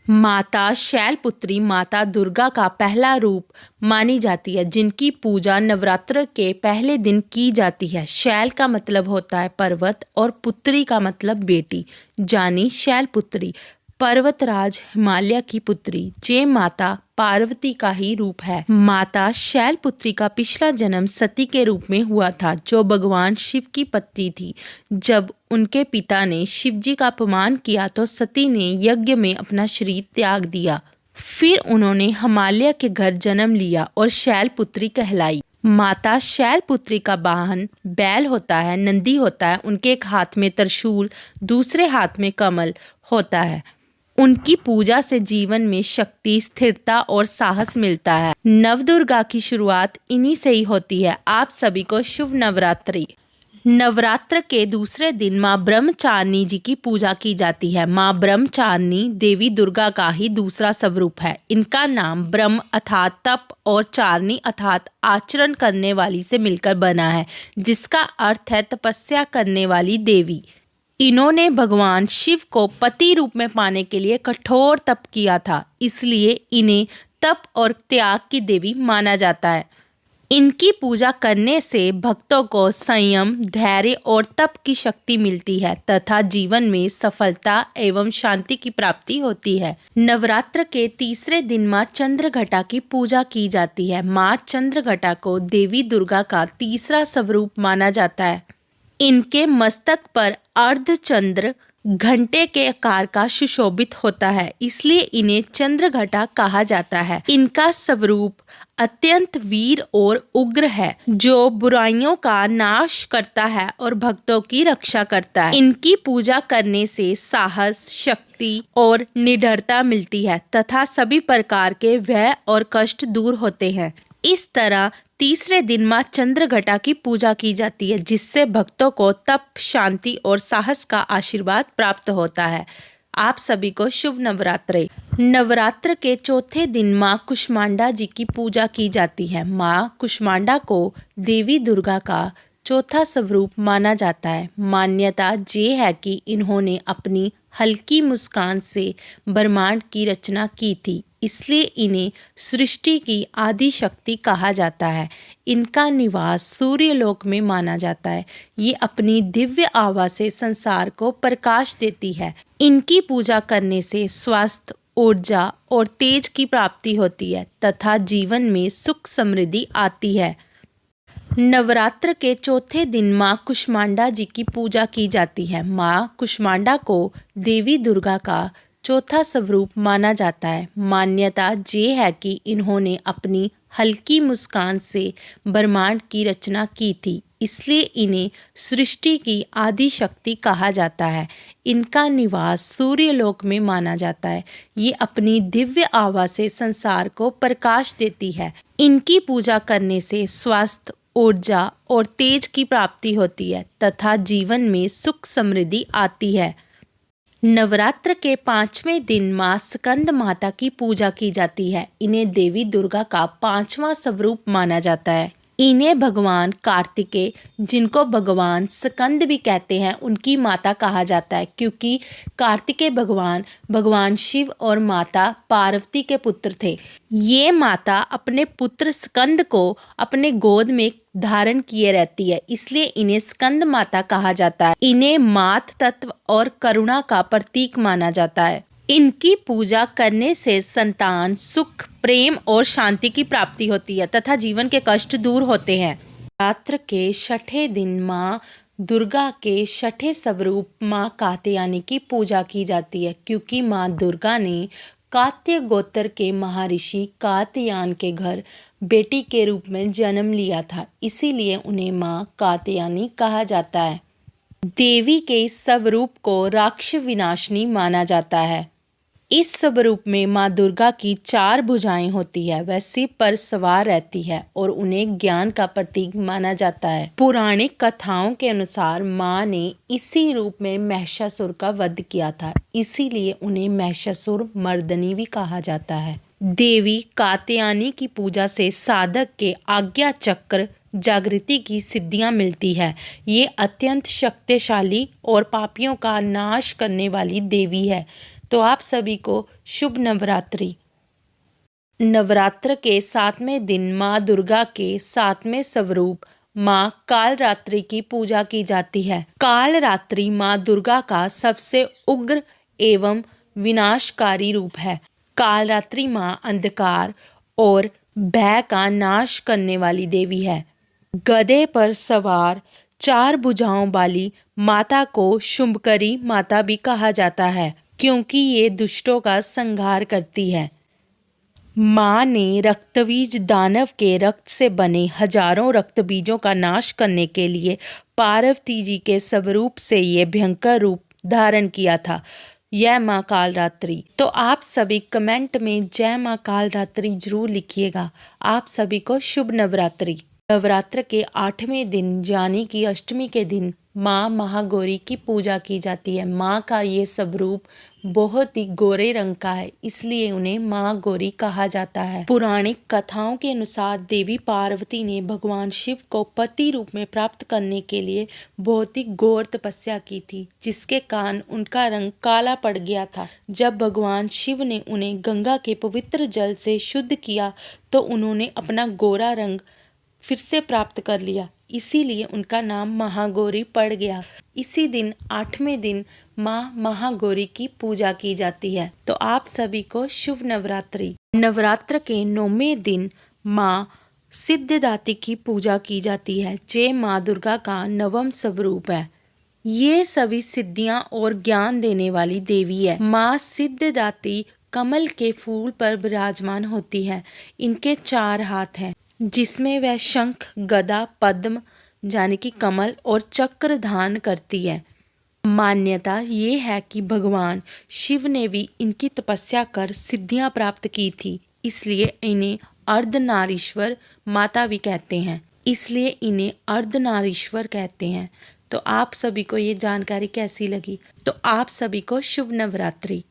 माता शैलपुत्री माता दुर्गा का पहला रूप मानी जाती है, जिनकी पूजा नवरात्र के पहले दिन की जाती है। शैल का मतलब होता है पर्वत और पुत्री का मतलब बेटी, जानी शैलपुत्री पर्वतराज हिमालय की पुत्री। जे माता पार्वती का ही रूप है। माता शैलपुत्री का पिछला जन्म सती के रूप में हुआ था, जो भगवान शिव की पत्नी थी। जब उनके पिता ने शिव जी का अपमान किया तो सती ने यज्ञ में अपना शरीर त्याग दिया। फिर उन्होंने हिमालय के घर जन्म लिया और शैलपुत्री कहलाई। माता शैलपुत्री का वाहन बैल होता है, नंदी होता है। उनके एक हाथ में त्रिशूल, दूसरे हाथ में कमल होता है। उनकी पूजा से जीवन में शक्ति, स्थिरता और साहस मिलता है। नवदुर्गा की शुरुआत इन्हीं से ही होती है। आप सभी को शुभ नवरात्रि। नवरात्र के दूसरे दिन माँ ब्रह्मचारिणी जी की पूजा की जाती है। माँ ब्रह्मचारिणी देवी दुर्गा का ही दूसरा स्वरूप है। इनका नाम ब्रह्म अर्थात तप और चारिणी अर्थात आचरण करने वाली से मिलकर बना है, जिसका अर्थ है तपस्या करने वाली देवी। इन्होंने भगवान शिव को पति रूप में पाने के लिए कठोर तप किया था, इसलिए इन्हें तप और त्याग की देवी माना जाता है। इनकी पूजा करने से भक्तों को संयम, धैर्य और तप की शक्ति मिलती है तथा जीवन में सफलता एवं शांति की प्राप्ति होती है। नवरात्र के तीसरे दिन माँ चंद्रघटा की पूजा की जाती है। माँ चंद्रघटा को देवी दुर्गा का तीसरा स्वरूप माना जाता है। इनके मस्तक पर अर्धचंद्र घंटे के आकार का सुशोभित होता है, इसलिए इन्हें चंद्रघटा कहा जाता है। इनका स्वरूप अत्यंत वीर और उग्र है, जो बुराइयों का नाश करता है और भक्तों की रक्षा करता है। इनकी पूजा करने से साहस, शक्ति और निडरता मिलती है तथा सभी प्रकार के भय और कष्ट दूर होते हैं। इस तरह तीसरे दिन माँ चंद्रघटा की पूजा की जाती है, जिससे भक्तों को तप, शांति और साहस का आशीर्वाद प्राप्त होता है। आप सभी को शुभ नवरात्रि। नवरात्र के चौथे दिन माँ कुष्मांडा जी की पूजा की जाती है। माँ कुष्मांडा को देवी दुर्गा का चौथा स्वरूप माना जाता है। मान्यता ये है कि इन्होंने अपनी हल्की मुस्कान से ब्रह्मांड की रचना की थी, इसलिए इन्हें सृष्टि की आदि शक्ति कहा जाता है। इनका निवास सूर्यलोक में माना जाता है। ये अपनी दिव्य आभा से संसार को प्रकाश देती है। इनकी पूजा करने से स्वास्थ्य, ऊर्जा और तेज की प्राप्ति होती है तथा जीवन में सुख समृद्धि आती है। नवरात्र के चौथे दिन माँ कुष्मांडा जी की पूजा की जाती है। माँ कुष्मांडा को देवी दुर्गा का चौथा स्वरूप माना जाता है। मान्यता ये है कि इन्होंने अपनी हल्की मुस्कान से ब्रह्मांड की रचना की थी, इसलिए इन्हें सृष्टि की आदि शक्ति कहा जाता है। इनका निवास सूर्यलोक में माना जाता है। ये अपनी दिव्य आभा से संसार को प्रकाश देती है। इनकी पूजा करने से स्वास्थ्य, ऊर्जा और तेज की प्राप्ति होती है तथा जीवन में सुख समृद्धि आती है। नवरात्र के पांचवें दिन माँ स्कंद माता की पूजा की जाती है। इन्हें देवी दुर्गा का पांचवा स्वरूप माना जाता है। इन्हें भगवान कार्तिकेय, जिनको भगवान स्कंद भी कहते हैं, उनकी माता कहा जाता है, क्योंकि कार्तिकेय भगवान शिव और माता पार्वती के पुत्र थे। ये माता अपने पुत्र स्कंद को अपने गोद में धारण किए रहती है, इसलिए इन्हें स्कंद माता कहा जाता है। इन्हें मात तत्व और करुणा का प्रतीक माना जाता है। इनकी पूजा करने से संतान, सुख, प्रेम और शांति की प्राप्ति होती है तथा जीवन के कष्ट दूर होते हैं। नवरात्र के छठे दिन माँ दुर्गा के छठे स्वरूप माँ कात्यायनी की पूजा की जाती है, क्योंकि माँ दुर्गा ने कात्य गोत्र के महर्षि कात्यायन के घर बेटी के रूप में जन्म लिया था, इसीलिए उन्हें माँ कात्यायनी कहा जाता है। देवी के इस स्वरूप को राक्षस विनाशिनी माना जाता है। इस स्वरूप में माँ दुर्गा की 4 भुजाएं होती है। वह सिर पर सवार रहती है और उन्हें ज्ञान का प्रतीक माना जाता है। पौराणिक कथाओं के अनुसार माँ ने इसी रूप में महिषासुर का वध किया था, इसीलिए उन्हें महिषासुर मर्दनी भी कहा जाता है। देवी कात्यायनी की पूजा से साधक के आज्ञा चक्र जागृति की सिद्धियां मिलती है। ये अत्यंत शक्तिशाली और पापियों का नाश करने वाली देवी है। तो आप सभी को शुभ नवरात्रि। नवरात्र के 7वें दिन माँ दुर्गा के 7वें स्वरूप माँ कालरात्रि की पूजा की जाती है। कालरात्रि माँ दुर्गा का सबसे उग्र एवं विनाशकारी रूप है। कालरात्रि माँ अंधकार और भय का नाश करने वाली देवी है। गधे पर सवार 4 भुजाओं वाली माता को शुंभकरी माता भी कहा जाता है, क्योंकि ये दुष्टों का संहार करती है। माँ ने रक्तबीज दानव के रक्त से बने हजारों रक्त बीजों का नाश करने के लिए पार्वती जी के स्वरूप से ये भयंकर रूप धारण किया था। यह माँ कालरात्रि। तो आप सभी कमेंट में जय माँ कालरात्रि जरूर लिखिएगा। आप सभी को शुभ नवरात्रि। नवरात्र के 8वें दिन यानी कि अष्टमी के दिन माँ महागौरी की पूजा की जाती है। माँ का ये स्वरूप बहुत ही गोरे रंग का है, इसलिए उन्हें माँ गौरी कहा जाता है। पौराणिक कथाओं के अनुसार देवी पार्वती ने भगवान शिव को पति रूप में प्राप्त करने के लिए बहुत ही घोर तपस्या की थी, जिसके कारण उनका रंग काला पड़ गया था। जब भगवान शिव ने उन्हें गंगा के पवित्र जल से शुद्ध किया तो उन्होंने अपना गोरा रंग फिर से प्राप्त कर लिया, इसीलिए उनका नाम महागौरी पड़ गया। इसी दिन 8वें दिन माँ महागौरी की पूजा की जाती है। तो आप सभी को शुभ नवरात्रि। नवरात्र के 9वें दिन माँ सिद्धिदात्री की पूजा की जाती है, जो माँ दुर्गा का 9वां स्वरूप है। ये सभी सिद्धियां और ज्ञान देने वाली देवी है। माँ सिद्धिदात्री कमल के फूल पर विराजमान होती है। इनके 4 हाथ हैं, जिसमें वह शंख, गदा, पद्म यानी कि कमल और चक्र धारण करती है। मान्यता ये है कि भगवान शिव ने भी इनकी तपस्या कर सिद्धियां प्राप्त की थी, इसलिए इन्हें अर्धनारीश्वर माता भी कहते हैं। तो आप सभी को ये जानकारी कैसी लगी? तो आप सभी को शुभ नवरात्रि।